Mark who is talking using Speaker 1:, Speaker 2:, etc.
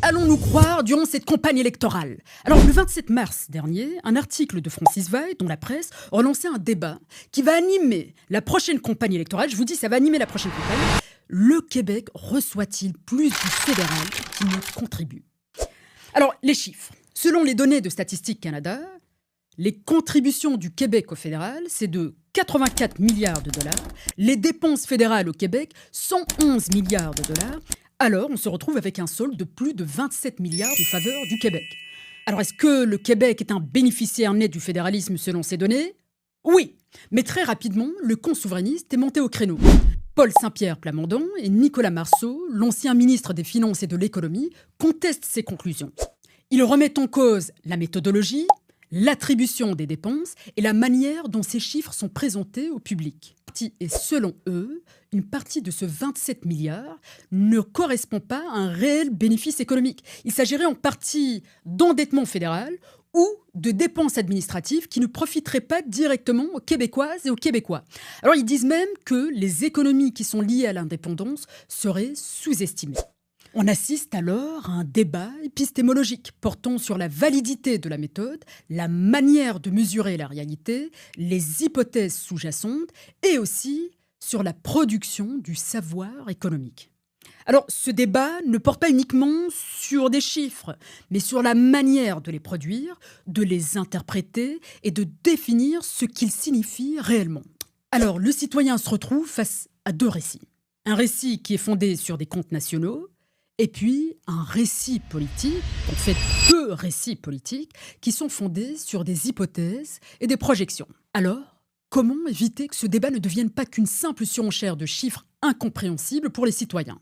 Speaker 1: allons-nous croire durant cette campagne électorale? Alors, le 27 mars dernier, un article de Francis Veil, dont la presse, relançait un débat qui va animer la prochaine campagne électorale. Je vous dis, ça va animer la prochaine campagne. Le Québec reçoit-il plus du fédéral qu'il ne contribue? Alors, les chiffres. Selon les données de Statistique Canada, les contributions du Québec au fédéral, c'est de 84 milliards de dollars. Les dépenses fédérales au Québec, 111 milliards de dollars. Alors, on se retrouve avec un solde de plus de 27 milliards en faveur du Québec. Alors, est-ce que le Québec est un bénéficiaire net du fédéralisme selon ces données? Oui, mais très rapidement, le camp souverainiste est monté au créneau. Paul Saint-Pierre Plamondon et Nicolas Marceau, l'ancien ministre des Finances et de l'Économie, contestent ces conclusions. Ils remettent en cause la méthodologie, l'attribution des dépenses et la manière dont ces chiffres sont présentés au public. Et selon eux, une partie de ce 27 milliards ne correspond pas à un réel bénéfice économique. Il s'agirait en partie d'endettement fédéral ou de dépenses administratives qui ne profiteraient pas directement aux Québécoises et aux Québécois. Alors ils disent même que les économies qui sont liées à l'indépendance seraient sous-estimées. On assiste alors à un débat épistémologique portant sur la validité de la méthode, la manière de mesurer la réalité, les hypothèses sous-jacentes et aussi sur la production du savoir économique. Alors, ce débat ne porte pas uniquement sur des chiffres, mais sur la manière de les produire, de les interpréter et de définir ce qu'ils signifient réellement. Alors, le citoyen se retrouve face à deux récits. Un récit qui est fondé sur des comptes nationaux, et puis un récit politique, en fait deux récits politiques, qui sont fondés sur des hypothèses et des projections. Alors, comment éviter que ce débat ne devienne pas qu'une simple surenchère de chiffres incompréhensibles pour les citoyens?